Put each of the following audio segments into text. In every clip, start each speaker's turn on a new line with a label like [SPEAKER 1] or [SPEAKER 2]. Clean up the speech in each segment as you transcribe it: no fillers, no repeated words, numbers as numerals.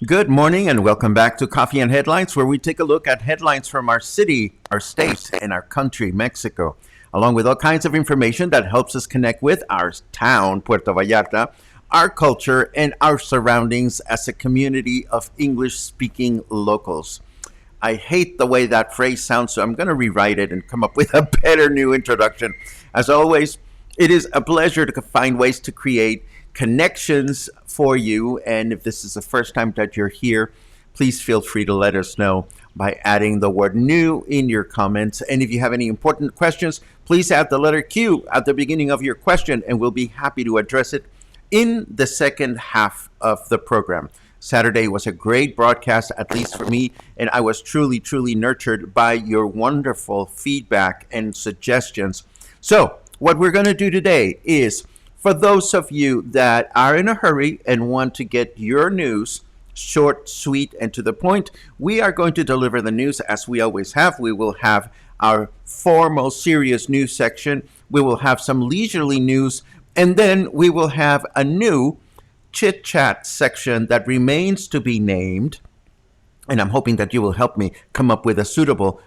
[SPEAKER 1] Good morning and welcome back to Coffee and Headlines, where we take a look at headlines from our city, our state, and our country, Mexico, along with all kinds of information that helps us connect with our town, Puerto Vallarta, our culture, and our surroundings as a community of English-speaking locals. I hate the way that phrase sounds, so I'm going to rewrite it and come up with a better new introduction. As always, it is a pleasure to find ways to create connections for you, and if this is the first time that you're here, please feel free to let us know by adding the word new in your comments. And if you have any important questions, please add the letter Q at the beginning of your question, and we'll be happy to address it in the second half of the program. Saturday was a great broadcast, at least for me, and I was truly nurtured by your wonderful feedback and suggestions. So what we're going to do today is, for those of you that are in a hurry and want to get your news short, sweet, and to the point, we are going to deliver the news as we always have. We will have our formal, serious news section. We will have some leisurely news, and then we will have a new chit-chat section that remains to be named, and I'm hoping that you will help me come up with a suitable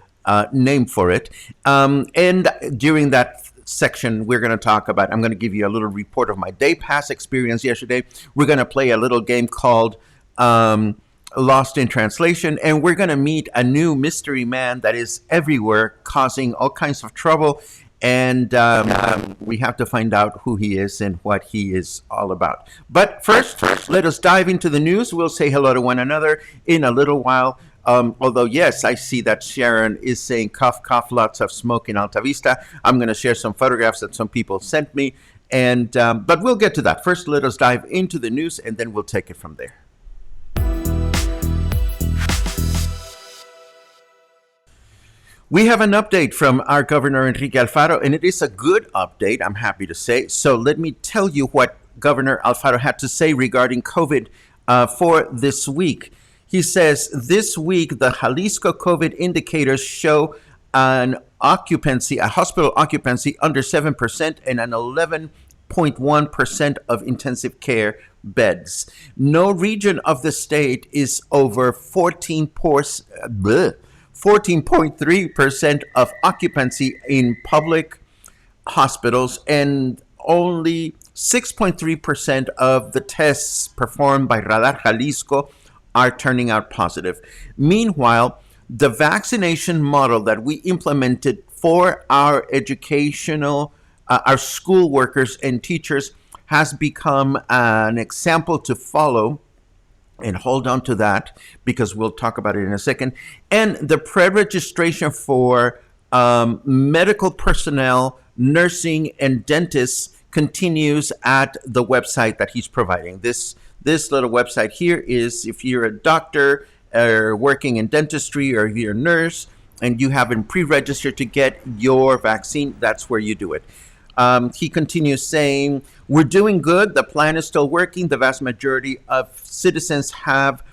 [SPEAKER 1] name for it. And during that section, we're going to talk about, I'm going to give you a little report of my day pass experience yesterday. We're going to play a little game called Lost in Translation, and we're going to meet a new mystery man that is everywhere, causing all kinds of trouble, and we have to find out who he is and what he is all about. But first, let us dive into the news. We'll say hello to one another in a little while. Although, yes, I see that Sharon is saying cough, cough, lots of smoke in Alta Vista. I'm going to share some photographs that some people sent me, and but we'll get to that. First, let us dive into the news, and then we'll take it from there. We have an update from our Governor Enrique Alfaro, and it is a good update, I'm happy to say. So let me tell you what Governor Alfaro had to say regarding COVID for this week. He says, this week, the Jalisco COVID indicators show an occupancy, a hospital occupancy under 7% and an 11.1% of intensive care beds. No region of the state is over 14.3% of occupancy in public hospitals, and only 6.3% of the tests performed by Radar Jalisco are turning out positive. Meanwhile, the vaccination model that we implemented for our educational, our school workers and teachers has become an example to follow. And hold on to that, because we'll talk about it in a second. And the pre-registration for medical personnel, nursing, and dentists continues at the website that he's providing. This little website here is, if you're a doctor or working in dentistry, or you're a nurse and you haven't pre-registered to get your vaccine, that's where you do it. He continues saying, we're doing good. The plan is still working. The vast majority of citizens have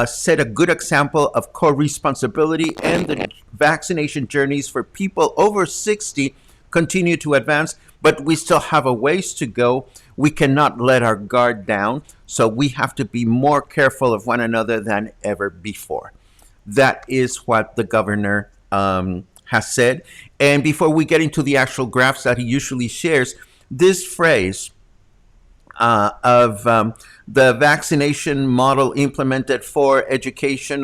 [SPEAKER 1] set a good example of co-responsibility, and the vaccination journeys for people over 60 continue to advance, but we still have a ways to go. We cannot let our guard down, so we have to be more careful of one another than ever before. That is what the governor has said. And before we get into the actual graphs that he usually shares, this phrase of the vaccination model implemented for education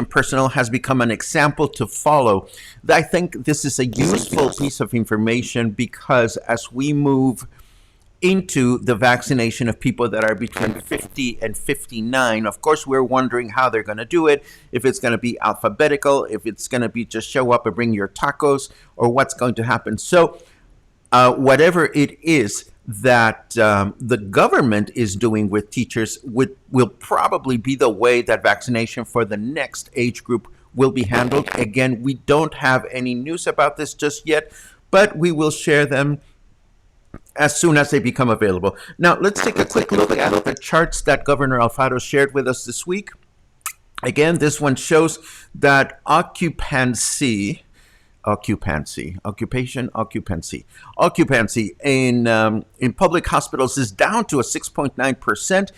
[SPEAKER 1] personnel has become an example to follow. I think this is a useful piece of information because as we move into the vaccination of people that are between 50 and 59. Of course, we're wondering how they're going to do it, if it's going to be alphabetical, if it's going to be just show up and bring your tacos, or what's going to happen. So whatever it is that the government is doing with teachers will probably be the way that vaccination for the next age group will be handled. Again, we don't have any news about this just yet, but we will share them as soon as they become available. Now, let's take a quick look at the charts that Governor Alfaro shared with us this week. Again, this one shows that occupancy in public hospitals is down to a 6.9%.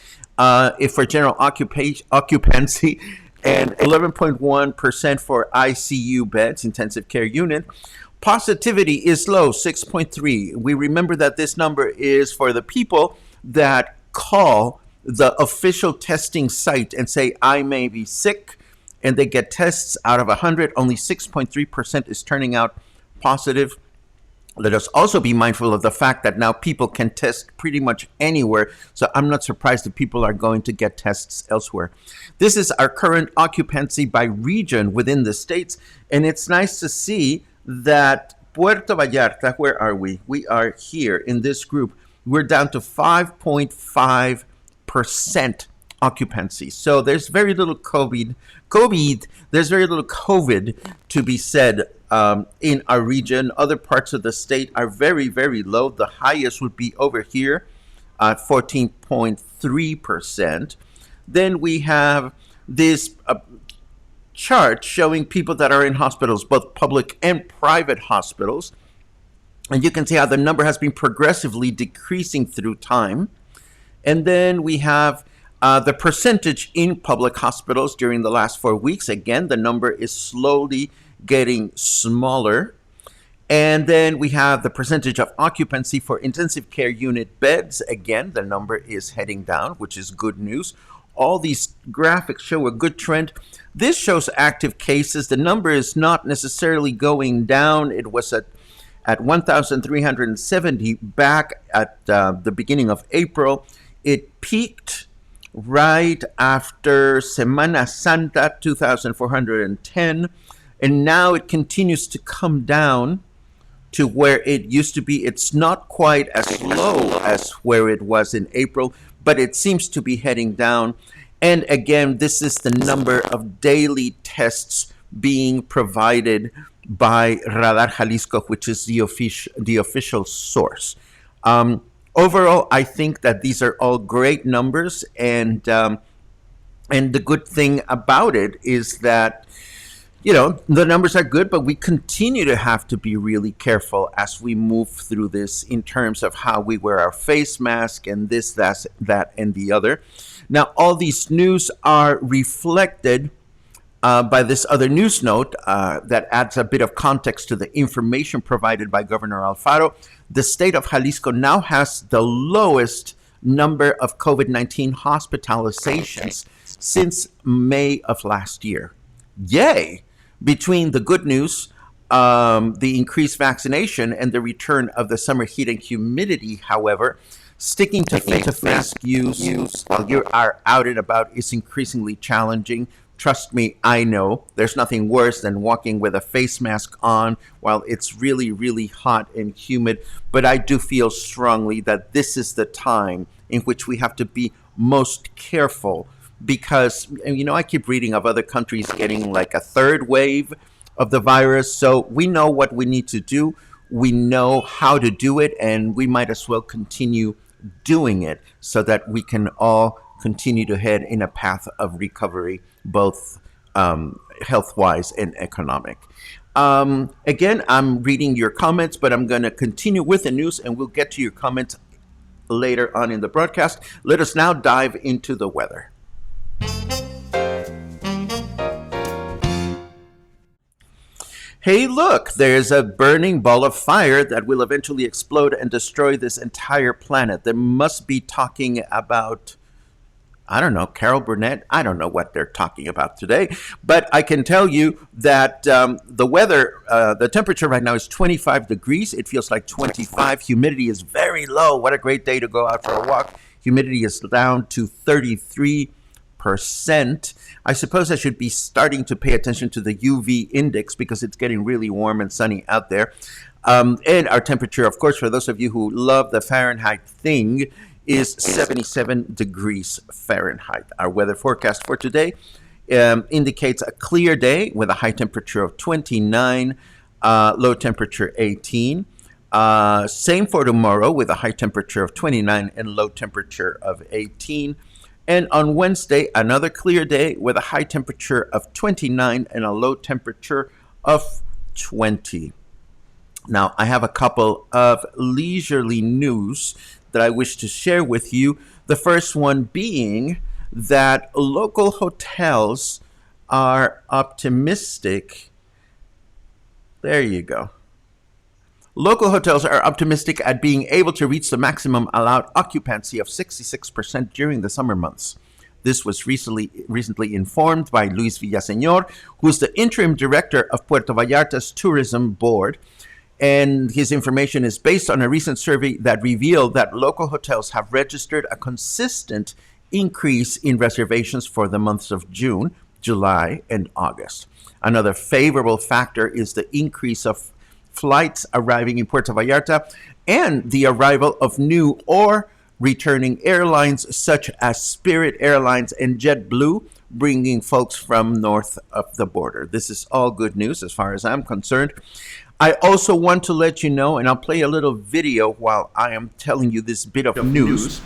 [SPEAKER 1] If for general occupancy, and 11.1% for ICU beds, intensive care unit. Positivity is low, 6.3. We remember that this number is for the people that call the official testing site and say, I may be sick, and they get tests. Out of 100, only 6.3% is turning out positive. Let us also be mindful of the fact that now people can test pretty much anywhere, so I'm not surprised that people are going to get tests elsewhere. This is our current occupancy by region within the states, and it's nice to see that Puerto Vallarta, where are we? We are here in this group. We're down to 5.5% occupancy. So there's very little there's very little COVID to be said in our region. Other parts of the state are very, very low. The highest would be over here at 14.3%. Then we have this chart showing people that are in hospitals, both public and private hospitals. And you can see how the number has been progressively decreasing through time. And then we have the percentage in public hospitals during the last 4 weeks. Again, the number is slowly getting smaller. And then we have the percentage of occupancy for intensive care unit beds. Again, the number is heading down, which is good news. All these graphics show a good trend. This shows active cases. The number is not necessarily going down. It was at 1,370 back at the beginning of April. It peaked right after Semana Santa, 2,410, and now it continues to come down to where it used to be. It's not quite as low as where it was in April, but it seems to be heading down. And again, this is the number of daily tests being provided by Radar Jalisco, which is the official source. Overall, I think that these are all great numbers, and the good thing about it is that, you know, the numbers are good, but we continue to have to be really careful as we move through this in terms of how we wear our face mask and this, that, and the other. Now, all these news are reflected by this other news note that adds a bit of context to the information provided by Governor Alfaro. The state of Jalisco now has the lowest number of COVID-19 hospitalizations since May of last year. Yay! Between the good news, the increased vaccination, and the return of the summer heat and humidity, however, sticking to face mask use while you are out and about is increasingly challenging. Trust me, I know. There's nothing worse than walking with a face mask on while it's really, really hot and humid. But I do feel strongly that this is the time in which we have to be most careful, because, you know, I keep reading of other countries getting like a third wave of the virus. So we know what we need to do. We know how to do it, and we might as well continue doing it so that we can all continue to head in a path of recovery, both health wise and economic. Again, I'm reading your comments, but I'm going to continue with the news and we'll get to your comments later on in the broadcast. Let us now dive into the weather. Hey, look, there's a burning ball of fire that will eventually explode and destroy this entire planet. They must be talking about, I don't know, Carol Burnett. I don't know what they're talking about today, but I can tell you that the weather, the temperature right now is 25 degrees. It feels like 25. Humidity is very low. What a great day to go out for a walk. Humidity is down to 33%. I suppose I should be starting to pay attention to the UV index because it's getting really warm and sunny out there. And our temperature, of course, for those of you who love the Fahrenheit thing, is 77 degrees Fahrenheit. Our weather forecast for today indicates a clear day with a high temperature of 29, low temperature 18. Same for tomorrow with a high temperature of 29 and low temperature of 18. And on Wednesday, another clear day with a high temperature of 29 and a low temperature of 20. Now, I have a couple of leisurely news that I wish to share with you. The first one being that local hotels are optimistic. There you go. Local hotels are optimistic at being able to reach the maximum allowed occupancy of 66% during the summer months. This was recently informed by Luis Villaseñor, who's the interim director of Puerto Vallarta's tourism board. And his information is based on a recent survey that revealed that local hotels have registered a consistent increase in reservations for the months of June, July, and August. Another favorable factor is the increase of flights arriving in Puerto Vallarta and the arrival of new or returning airlines such as Spirit Airlines and JetBlue, bringing folks from north of the border. This is all good news as far as I'm concerned. I also want to let you know, and I'll play a little video while I am telling you this bit of news,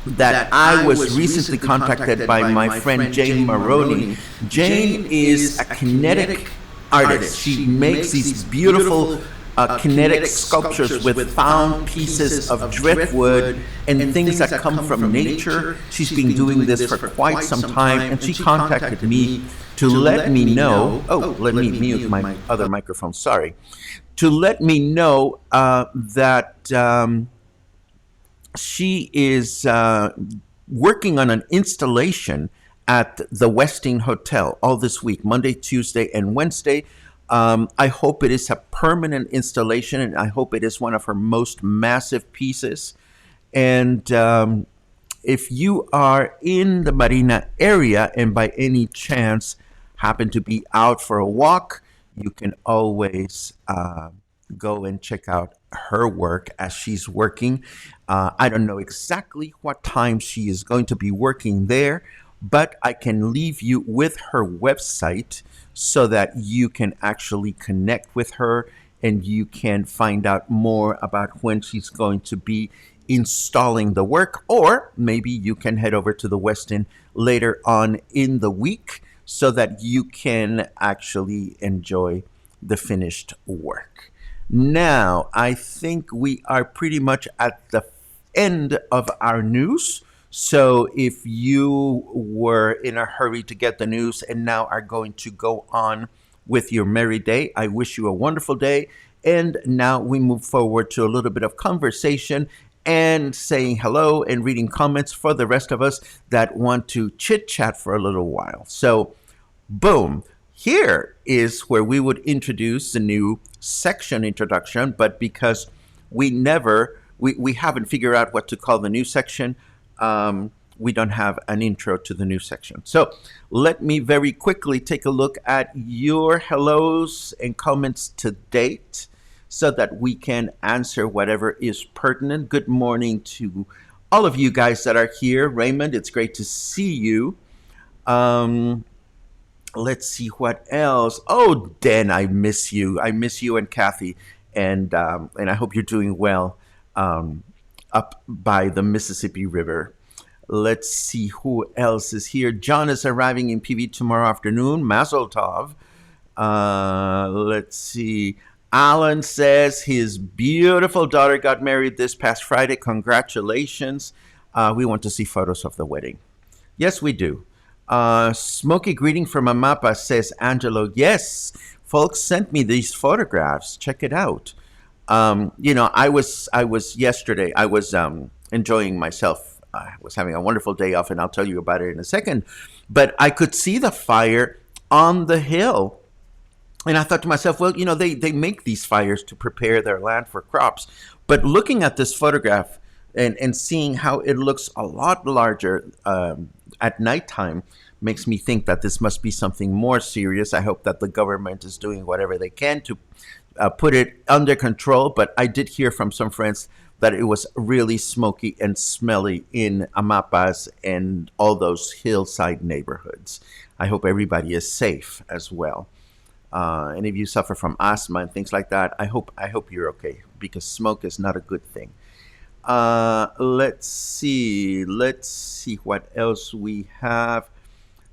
[SPEAKER 1] that I was recently contacted by my friend Jane Maroni. Jane is a kinetic artist. She makes these beautiful kinetic sculptures with found pieces of driftwood and things that come from nature. She's been doing this for quite some time, and she contacted me to let me know. Oh, let me mute my other microphone. Sorry. To let me know that she is working on an installation at the Westin Hotel all this week, Monday, Tuesday, and Wednesday. I hope it is a permanent installation, and I hope it is one of her most massive pieces. And if you are in the Marina area and by any chance happen to be out for a walk, you can always go and check out her work as she's working. I don't know exactly what time she is going to be working there, but I can leave you with her website so that you can actually connect with her and you can find out more about when she's going to be installing the work, or maybe you can head over to the Westin later on in the week so that you can actually enjoy the finished work. Now, I think we are pretty much at the end of our news. So if you were in a hurry to get the news and now are going to go on with your merry day, I wish you a wonderful day. And now we move forward to a little bit of conversation and saying hello and reading comments for the rest of us that want to chit chat for a little while. So, boom. Here is where we would introduce the new section introduction, but because we haven't figured out what to call the new section, we don't have an intro to the new section. So let me very quickly take a look at your hellos and comments to date so that we can answer whatever is pertinent. Good morning to all of you guys that are here. Raymond, it's great to see you. Let's see what else. Oh, Dan, I miss you. I miss you and Kathy, and I hope you're doing well up by the Mississippi River. Let's see who else is here. John is arriving in PV tomorrow afternoon. Mazel tov. Let's see. Alan says his beautiful daughter got married this past Friday. Congratulations. We want to see photos of the wedding. Yes, we do. Smoky greeting from Amapa, says Angelo. Yes, folks sent me these photographs. Check it out. I was yesterday. I was enjoying myself. I was having a wonderful day off, and I'll tell you about it in a second. But I could see the fire on the hill, and I thought to myself, well, they make these fires to prepare their land for crops. But looking at this photograph and seeing how it looks a lot larger at nighttime makes me think that this must be something more serious. I hope that the government is doing whatever they can to put it under control. But I did hear from some friends that it was really smoky and smelly in Amapas and all those hillside neighborhoods. I hope everybody is safe as well. And if you suffer from asthma and things like that, I hope you're okay, because smoke is not a good thing. Let's see. Let's see what else we have.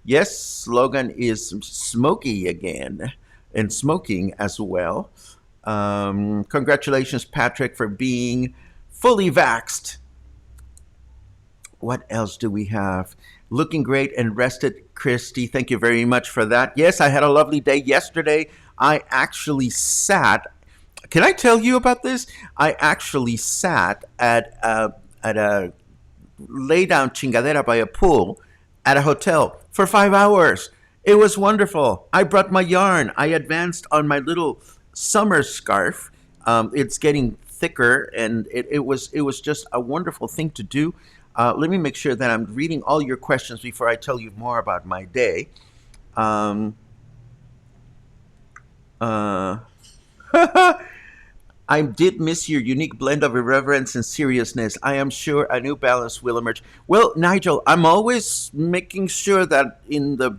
[SPEAKER 1] Yes, slogan is smoky again, and smoking as well. Congratulations, Patrick, for being fully vaxxed. What else do we have? Looking great and rested, Christy. Thank you very much for that. Yes, I had a lovely day yesterday. I actually sat. Can I tell you about this? I actually sat at a lay down chingadera by a pool at a hotel for 5 hours. It was wonderful. I brought my yarn. I advanced on my little summer scarf. It's getting thicker, and it was just a wonderful thing to do. Let me make sure that I'm reading all your questions before I tell you more about my day. Um, uh, I did miss your unique blend of irreverence and seriousness. I am sure a new balance will emerge. Well, Nigel, I'm always making sure that in the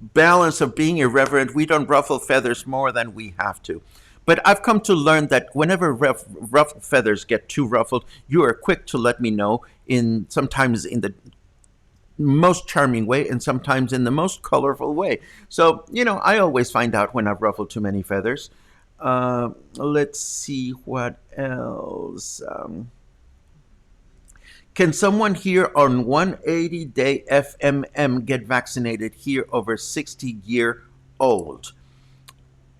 [SPEAKER 1] balance of being irreverent, we don't ruffle feathers more than we have to. But I've come to learn that whenever ruffled feathers get too ruffled, you are quick to let me know, in sometimes in the most charming way and sometimes in the most colorful way. So, I always find out when I've ruffled too many feathers. Let's see what else. Can someone here on 180-day FMM get vaccinated here over 60-year old?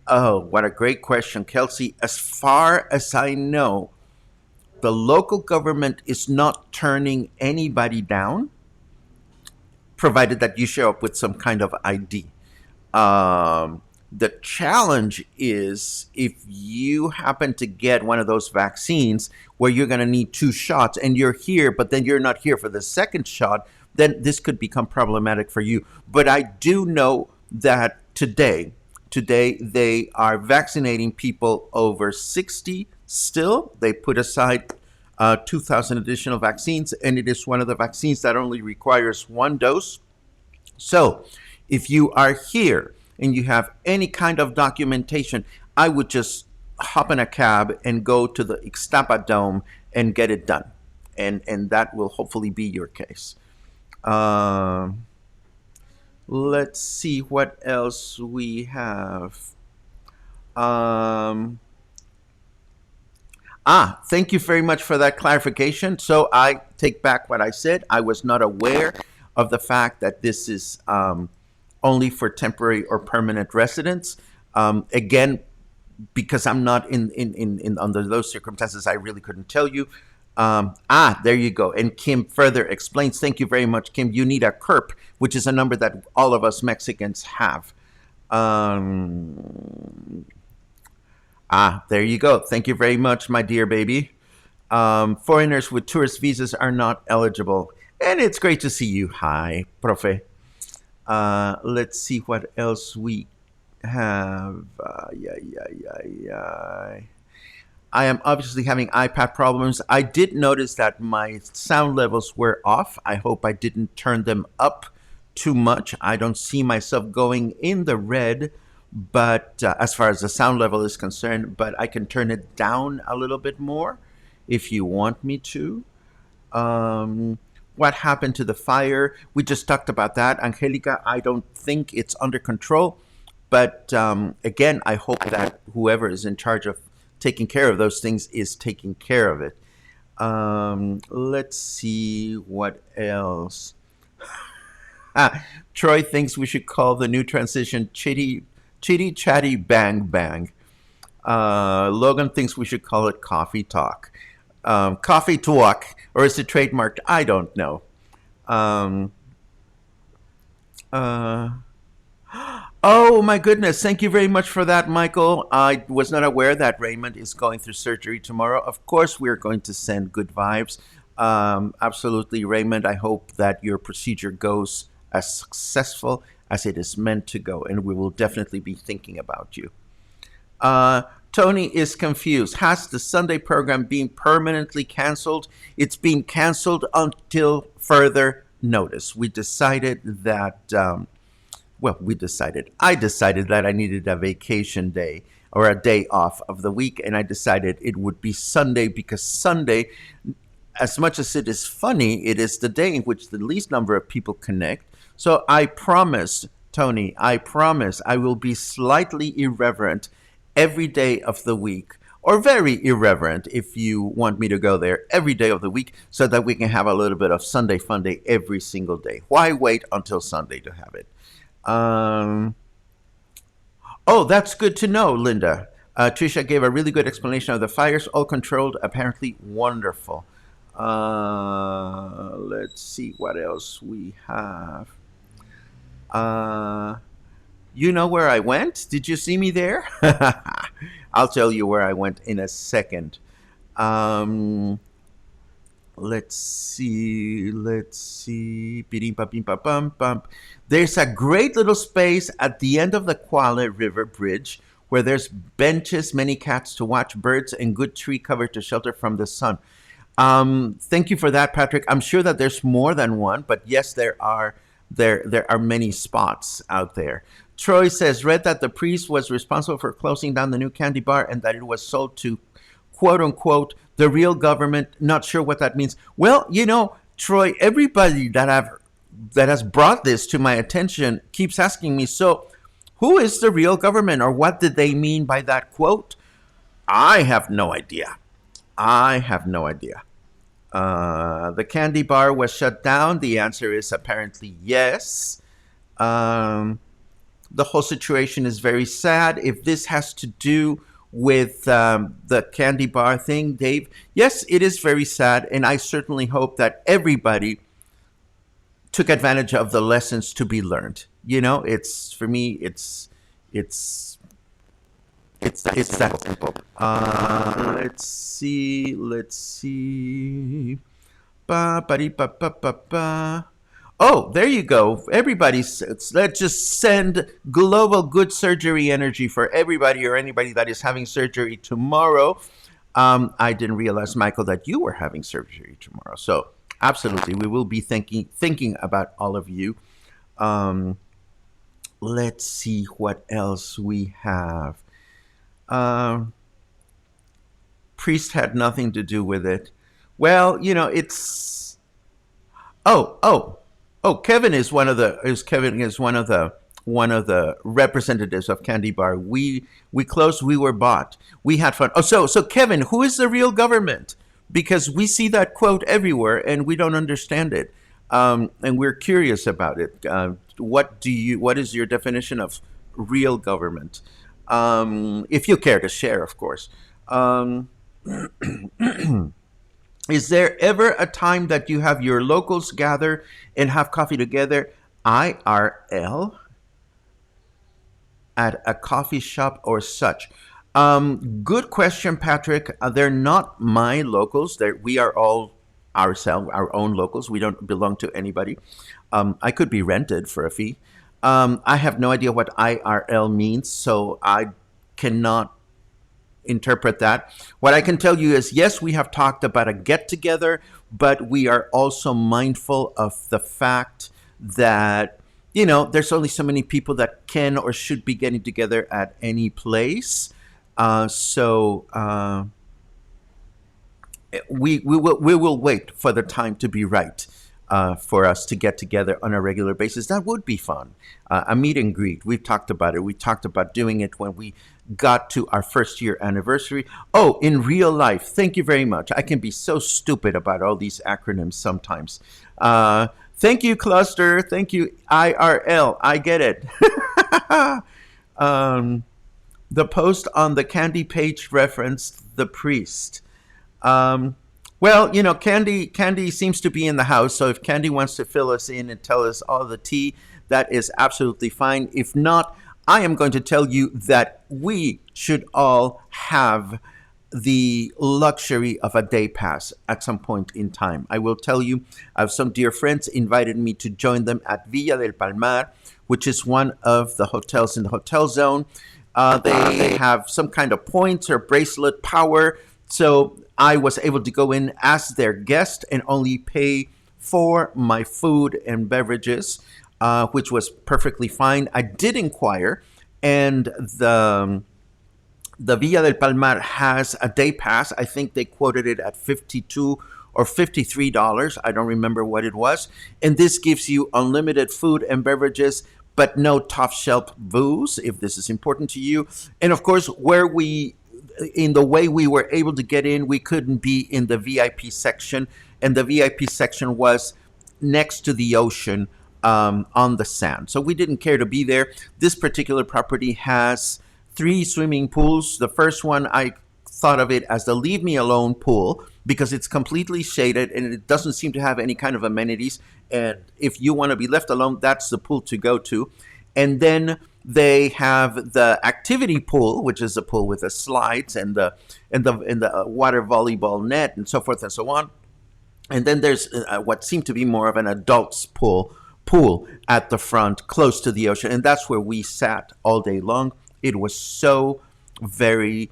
[SPEAKER 1] Oh, what a great question, Kelsey. As far as I know, the local government is not turning anybody down, provided that you show up with some kind of ID. The challenge is if you happen to get one of those vaccines where you're going to need two shots and you're here, but then you're not here for the second shot, then this could become problematic for you. But I do know that today they are vaccinating people over 60 still. They put aside 2,000 additional vaccines, and it is one of the vaccines that only requires one dose. So if you are here and you have any kind of documentation, I would just hop in a cab and go to the Ixtapa Dome and get it done. And that will hopefully be your case. Let's see what else we have. Thank you very much for that clarification. So I take back what I said. I was not aware of the fact that this is only for temporary or permanent residents. Again, because I'm not in under those circumstances, I really couldn't tell you. There you go. And Kim further explains. Thank you very much, Kim. You need a CURP, which is a number that all of us Mexicans have. There you go. Thank you very much, my dear baby. Foreigners with tourist visas are not eligible. And it's great to see you. Hi, Profe. Let's see what else we have. I am obviously having iPad problems. I did notice that my sound levels were off. I hope I didn't turn them up too much. I don't see myself going in the red, but as far as the sound level is concerned, but I can turn it down a little bit more if you want me to. what happened to the fire. We just talked about that. Angelica, I don't think it's under control. But again, I hope that whoever is in charge of taking care of those things is taking care of it. Let's see what else. Troy thinks we should call the new transition Chitty Chatty Bang Bang. Logan thinks we should call it Coffee Talk. Coffee Talk, or is it trademarked? I don't know. Um, uh, oh my goodness! Thank you very much for that, Michael. I was not aware that Raymond is going through surgery tomorrow. Of course, we're going to send good vibes. Absolutely, Raymond. I hope that your procedure goes as successful as it is meant to go, and we will definitely be thinking about you. Uh, Tony is confused. Has the Sunday program been permanently canceled? It's been canceled until further notice. We decided that, I decided that I needed a vacation day or a day off of the week, and I decided it would be Sunday because Sunday, as much as it is funny, it is the day in which the least number of people connect. So I promise, Tony, I promise I will be slightly irreverent every day of the week, or very irreverent if you want me to go there every day of the week, so that we can have a little bit of Sunday fun day every single day. Why wait until Sunday to have it? Um, oh, that's good to know, Linda. Trisha gave a really good explanation of the fires, all controlled, apparently wonderful. Let's see what else we have. Uh, you know where I went? Did you see me there? I'll tell you where I went in a second. Um, let's see. Let's see. Bim, bum. There's a great little space at the end of the Quale River Bridge where there's benches, many cats to watch, birds, and good tree cover to shelter from the sun. Thank you for that, Patrick. I'm sure that there's more than one, but yes, there are many spots out there. Troy says, read that the priest was responsible for closing down the new candy bar and that it was sold to quote unquote the real government. Not sure what that means. Well, Troy, everybody that has brought this to my attention keeps asking me, so who is the real government, or what did they mean by that quote? I have no idea. I have no idea. The candy bar was shut down. The answer is apparently yes. Um, the whole situation is very sad. If this has to do with the candy bar thing, Dave, yes, it is very sad. And I certainly hope that everybody took advantage of the lessons to be learned. It's for me, it's it's that simple. Let's see. Ba ba dee ba ba ba ba. Oh, there you go. Everybody, let's just send global good surgery energy for everybody or anybody that is having surgery tomorrow. I didn't realize, Michael, that you were having surgery tomorrow. So absolutely, we will be thinking about all of you. Um, let's see what else we have. Um, Priest had nothing to do with it. Well, it's oh, Kevin is one of the representatives of Candy Bar. We closed, we were bought. We had fun. Oh, so Kevin, who is the real government? Because we see that quote everywhere and we don't understand it. And we're curious about it. What is your definition of real government? If you care to share, of course. Um, is there ever a time that you have your locals gather and have coffee together, IRL, at a coffee shop or such? Good question, Patrick. They're not my locals. We are all ourselves, our own locals. We don't belong to anybody. I could be rented for a fee. I have no idea what IRL means, so I cannot interpret that. What I can tell you is, yes, we have talked about a get together, but we are also mindful of the fact that, there's only so many people that can or should be getting together at any place. So we will wait for the time to be right. for us to get together on a regular basis. That would be fun. A meet and greet. We've talked about it. We talked about doing it when we got to our first year anniversary. Oh, in real life. Thank you very much. I can be so stupid about all these acronyms sometimes. Thank you, Cluster. Thank you, IRL. I get it. The post on the Candy page referenced the priest. Um, well, Candy seems to be in the house, so if Candy wants to fill us in and tell us all the tea, that is absolutely fine. If not, I am going to tell you that we should all have the luxury of a day pass at some point in time. I will tell you, I have some dear friends invited me to join them at Villa del Palmar, which is one of the hotels in the hotel zone. They have some kind of points or bracelet power. So I was able to go in as their guest and only pay for my food and beverages, which was perfectly fine. I did inquire, and the Villa del Palmar has a day pass. I think they quoted it at $52 or $53. I don't remember what it was. And this gives you unlimited food and beverages, but no top shelf booze, if this is important to you. And of course, in the way we were able to get in, we couldn't be in the VIP section. And the VIP section was next to the ocean, on the sand. So we didn't care to be there. This particular property has 3 swimming pools. The first one, I thought of it as the leave me alone pool because it's completely shaded and it doesn't seem to have any kind of amenities. And if you want to be left alone, that's the pool to go to. And then they have the activity pool, which is a pool with the slides and the water volleyball net and so forth and so on. And then there's what seemed to be more of an adults pool at the front, close to the ocean, and that's where we sat all day long. It was so very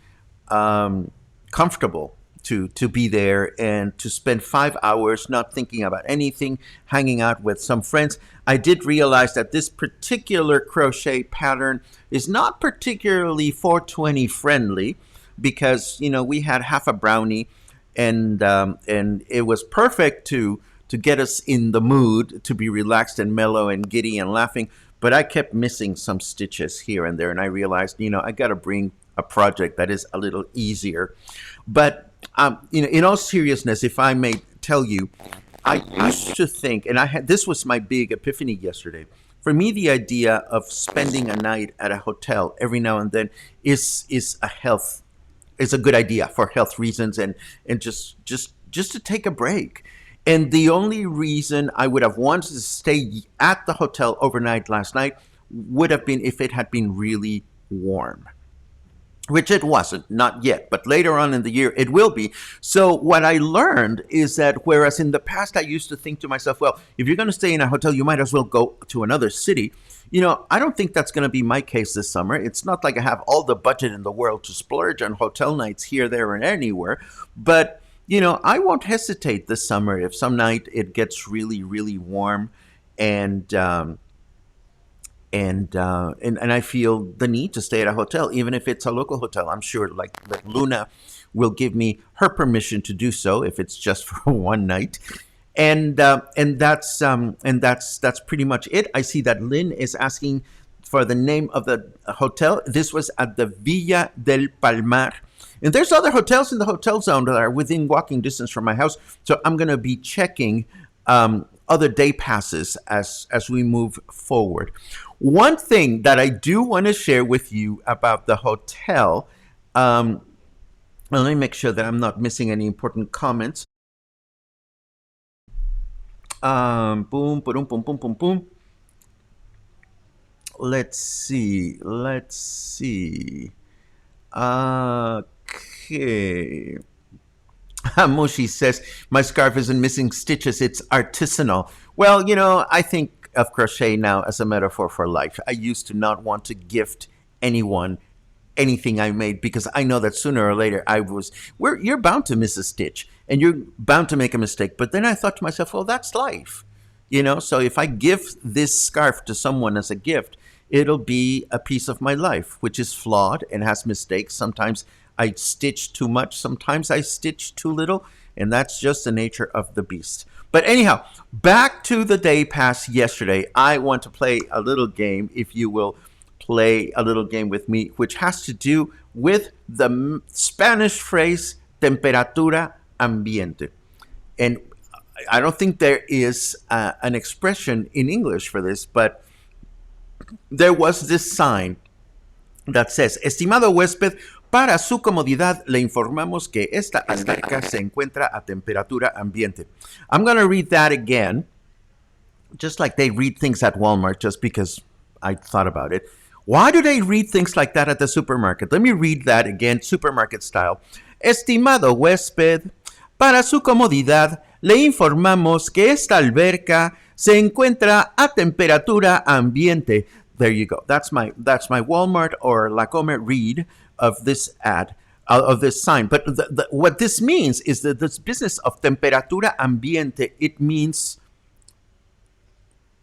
[SPEAKER 1] comfortable to be there and to spend 5 hours not thinking about anything, hanging out with some friends. I did realize that this particular crochet pattern is not particularly 420 friendly because, we had half a brownie and it was perfect to get us in the mood to be relaxed and mellow and giddy and laughing. But I kept missing some stitches here and there, and I realized, I got to bring a project that is a little easier. But in all seriousness, if I may tell you, I used to think, and this was my big epiphany yesterday. For me, the idea of spending a night at a hotel every now and then is a good idea for health reasons and just to take a break. And the only reason I would have wanted to stay at the hotel overnight last night would have been if it had been really warm, which it wasn't, not yet, but later on in the year it will be. So what I learned is that whereas in the past I used to think to myself, well, if you're going to stay in a hotel, you might as well go to another city. I don't think that's going to be my case this summer. It's not like I have all the budget in the world to splurge on hotel nights here, there, and anywhere. But I won't hesitate this summer if some night it gets really, really warm, and I feel the need to stay at a hotel, even if it's a local hotel. I'm sure that Luna will give me her permission to do so if it's just for one night, and that's pretty much it. I see that Lynn is asking for the name of the hotel. This was at the Villa del Palmar. And there's other hotels in the hotel zone that are within walking distance from my house. So I'm going to be checking other day passes as we move forward. One thing that I do want to share with you about the hotel, well, let me make sure that I'm not missing any important comments. Boom, boom, boom, boom, boom, boom. Let's see. Okay. Moshi says, my scarf isn't missing stitches, it's artisanal. Well, I think of crochet now as a metaphor for life. I used to not want to gift anyone anything I made because I know that sooner or later you're bound to miss a stitch and you're bound to make a mistake. But then I thought to myself, well, that's life. So if I give this scarf to someone as a gift, it'll be a piece of my life, which is flawed and has mistakes. Sometimes I stitch too much. Sometimes I stitch too little. And that's just the nature of the beast. But anyhow, back to the day past yesterday. I want to play a little game, if you will play a little game with me, which has to do with the Spanish phrase temperatura ambiente. And I don't think there is an expression in English for this, but there was this sign that says, estimado huésped, para su comodidad le informamos que esta alberca se encuentra a temperatura ambiente. I'm going to read that again, just like they read things at Walmart, just because I thought about it. Why do they read things like that at the supermarket? Let me read that again, supermarket style. Estimado huésped, para su comodidad le informamos que esta alberca se encuentra a temperatura ambiente. There you go. That's my Walmart or La Comer read of this ad, of this sign. But what this means is that this business of temperatura ambiente, it means,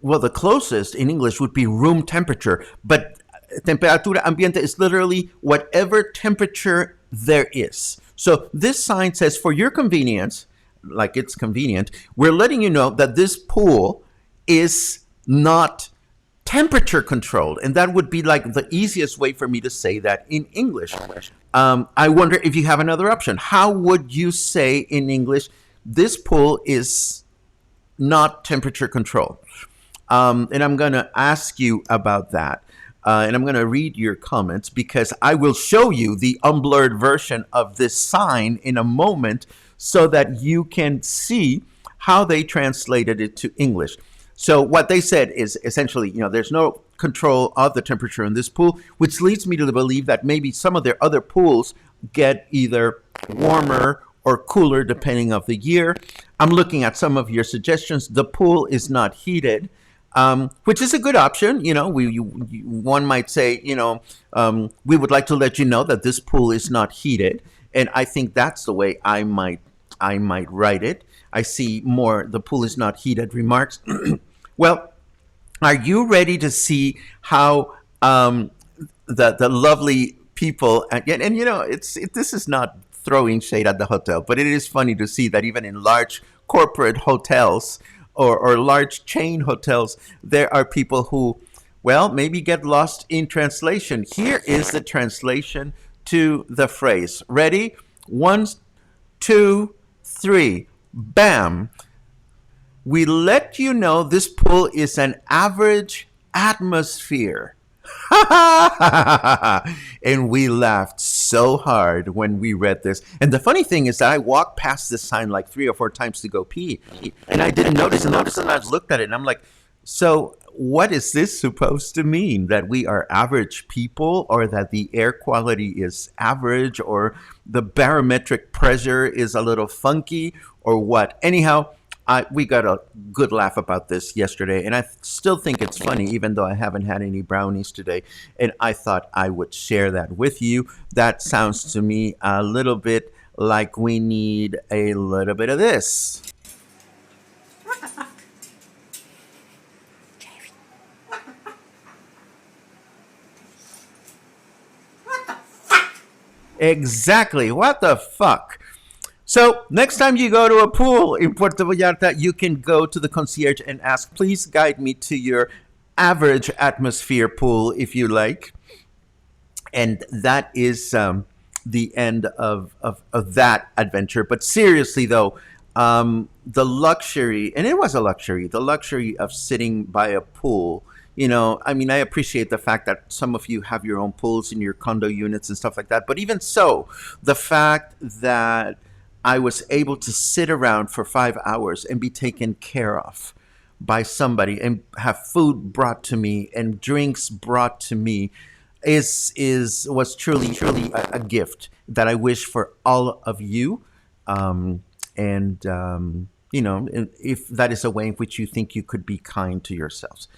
[SPEAKER 1] well, the closest in English would be room temperature. But temperatura ambiente is literally whatever temperature there is. So this sign says, for your convenience, like it's convenient, we're letting you know that this pool is not temperature controlled. And that would be like the easiest way for me to say that in English. I wonder if you have another option. How would you say in English, this pool is not temperature controlled? And I'm going to ask you about that. And I'm going to read your comments because I will show you the unblurred version of this sign in a moment so that you can see how they translated it to English. So what they said is essentially, there's no control of the temperature in this pool, which leads me to believe that maybe some of their other pools get either warmer or cooler depending of the year. I'm looking at some of your suggestions. The pool is not heated, which is a good option. One might say, we would like to let you know that this pool is not heated, and I think that's the way I might write it. I see more the pool is not heated remarks. Well, are you ready to see how the lovely people and this is not throwing shade at the hotel, but it is funny to see that even in large corporate hotels or large chain hotels, there are people who, well, maybe get lost in translation. Here is the translation to the phrase. Ready? 1, 2, 3. Bam! We let you know this pool is an average atmosphere. And we laughed so hard when we read this. And the funny thing is that I walked past this sign like 3 or 4 times to go pee. And I didn't notice. And I looked at it and I'm like, so what is this supposed to mean? That we are average people, or that the air quality is average, or the barometric pressure is a little funky, or what? Anyhow, we got a good laugh about this yesterday, and I still think it's funny, even though I haven't had any brownies today. And I thought I would share that with you. That sounds to me a little bit like we need a little bit of this. Exactly. What the fuck? So next time you go to a pool in Puerto Vallarta, you can go to the concierge and ask, please guide me to your average atmosphere pool, if you like. And that is the end of that adventure. But seriously, though, the luxury, and it was a luxury, the luxury of sitting by a pool. I appreciate the fact that some of you have your own pools in your condo units and stuff like that. But even so, the fact that I was able to sit around for 5 hours and be taken care of by somebody and have food brought to me and drinks brought to me was truly a gift that I wish for all of you. And if that is a way in which you think you could be kind to yourselves.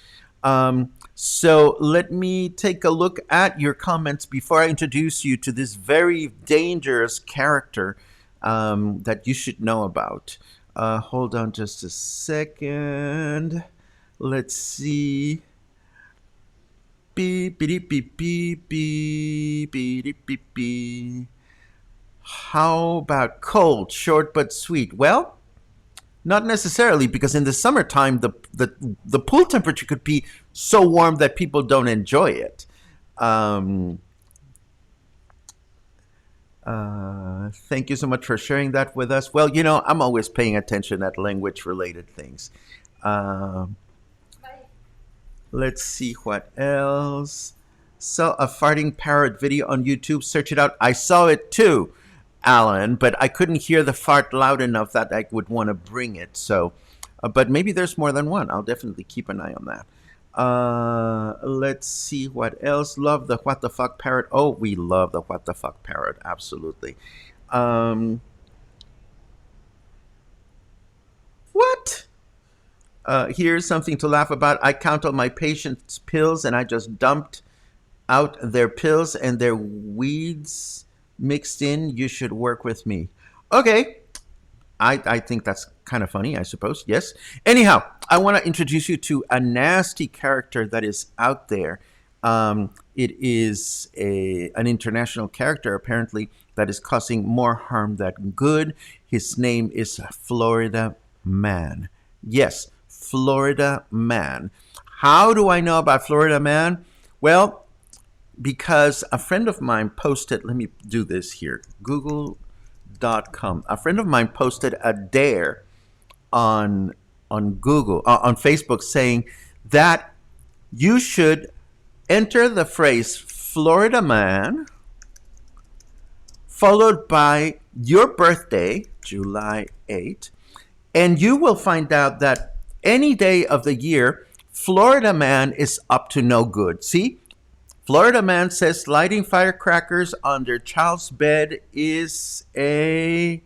[SPEAKER 1] So let me take a look at your comments before I introduce you to this very dangerous character that you should know about. Hold on just a second. Let's see. Beep, beep, beep, beep, beep, beep, beep, beep. How about cold, short but sweet? Well, Not necessarily, because in the summertime, the pool temperature could be so warm that people don't enjoy it. Um, Thank you so much for sharing that with us. Well, I'm always paying attention at language related things. Um, let's see what else. Saw a farting parrot video on YouTube. Search it out. I saw it too, Alan, but I couldn't hear the fart loud enough that I would want to bring it. So, but maybe there's more than one. I'll definitely keep an eye on that. Let's see what else. Love the what the fuck parrot. Oh, we love the what the fuck parrot. Absolutely. Um, what? Here's something to laugh about. I count all my patients' pills and I just dumped out their pills and their weeds mixed in. You should work with me. Okay. I think that's kind of funny, I suppose. Yes. Anyhow, I want to introduce you to a nasty character that is out there. It is an international character, apparently, that is causing more harm than good. His name is Florida Man. Yes, Florida Man. How do I know about Florida Man? Well, because a friend of mine posted, let me do this here, google.com. A friend of mine posted a dare on on Facebook saying that you should enter the phrase Florida Man followed by your birthday, July 8th, and you will find out that any day of the year, Florida Man is up to no good. See? Florida Man says lighting firecrackers on their child's bed is a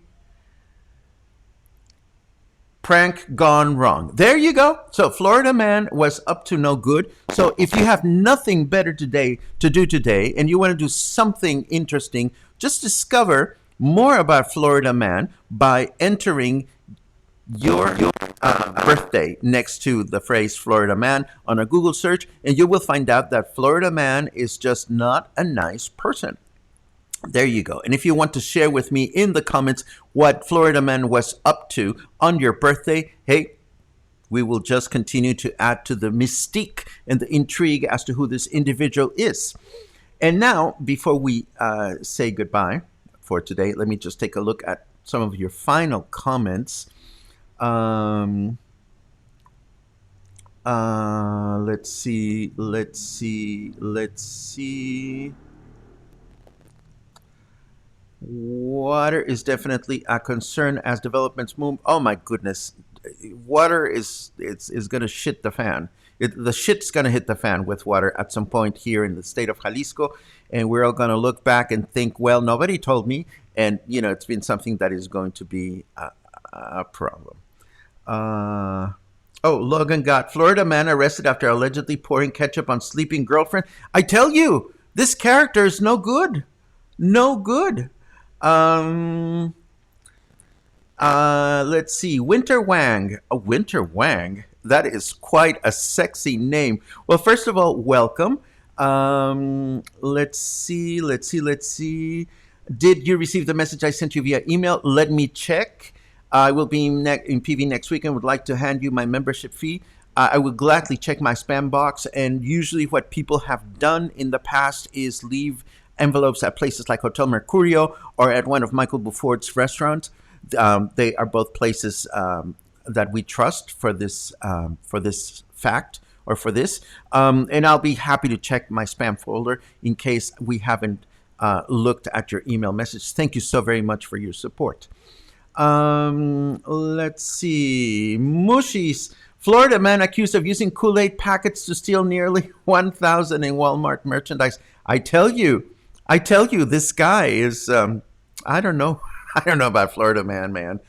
[SPEAKER 1] prank gone wrong. There you go. So Florida Man was up to no good. So if you have nothing better to do today and you want to do something interesting, just discover more about Florida Man by entering your birthday next to the phrase Florida Man on a Google search, and you will find out that Florida Man is just not a nice person. There you go. And if you want to share with me in the comments what Florida Man was up to on your birthday, hey, we will just continue to add to the mystique and the intrigue as to who this individual is. And now, before we say goodbye for today, let me just take a look at some of your final comments. Let's see. Water is definitely a concern as developments move. Oh my goodness, water is gonna shit the fan. The shit's gonna hit the fan with water at some point here in the state of Jalisco, and we're all gonna look back and think, well, nobody told me, and it's been something that is going to be a problem. Logan got Florida Man arrested after allegedly pouring ketchup on sleeping girlfriend. I tell you, this character is no good. No good. Let's see. Winter Wang. Winter Wang? That is quite a sexy name. Well, first of all, welcome. Let's see. Did you receive the message I sent you via email? Let me check. I will be in PV next week and would like to hand you my membership fee. I would gladly check my spam box, and usually what people have done in the past is leave envelopes at places like Hotel Mercurio or at one of Michael Beaufort's restaurants. They are both places that we trust for this fact or for this. And I'll be happy to check my spam folder in case we haven't looked at your email message. Thank you so very much for your support. Let's see. Mushies. Florida Man accused of using Kool-Aid packets to steal nearly 1,000 in Walmart merchandise. I tell you, this guy is, I don't know. I don't know about Florida Man.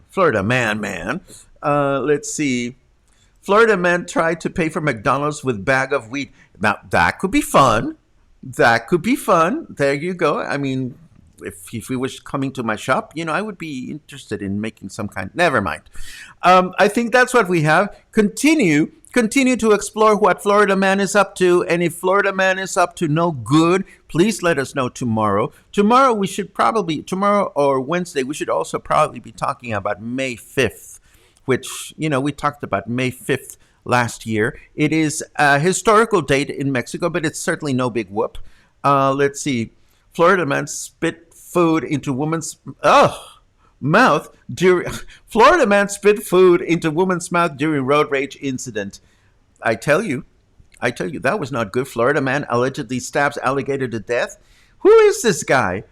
[SPEAKER 1] Florida Man. Let's see. Florida Man tried to pay for McDonald's with bag of weed. Now, that could be fun. There you go. I mean, if he was coming to my shop, I would be interested in making some kind. Never mind. I think that's what we have. Continue continue to explore what Florida Man is up to. And if Florida Man is up to no good, please let us know tomorrow. Tomorrow or Wednesday, we should also probably be talking about May 5th, which, we talked about May 5th last year. It is a historical date in Mexico, but it's certainly no big whoop. Let's see. Florida Man spit food into woman's mouth during Florida man spit food into woman's mouth during road rage incident. I tell you, that was not good. Florida man allegedly stabs alligator to death. Who is this guy?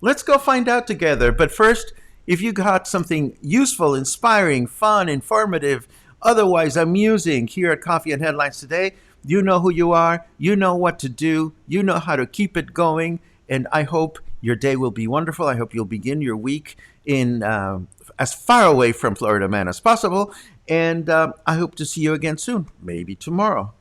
[SPEAKER 1] Let's go find out together. But first, if you got something useful, inspiring, fun, informative, otherwise amusing here at Coffee and Headlines today, you know who you are. You know what to do. You know how to keep it going. And I hope your day will be wonderful. I hope you'll begin your week in as far away from Florida Man as possible. And I hope to see you again soon, maybe tomorrow.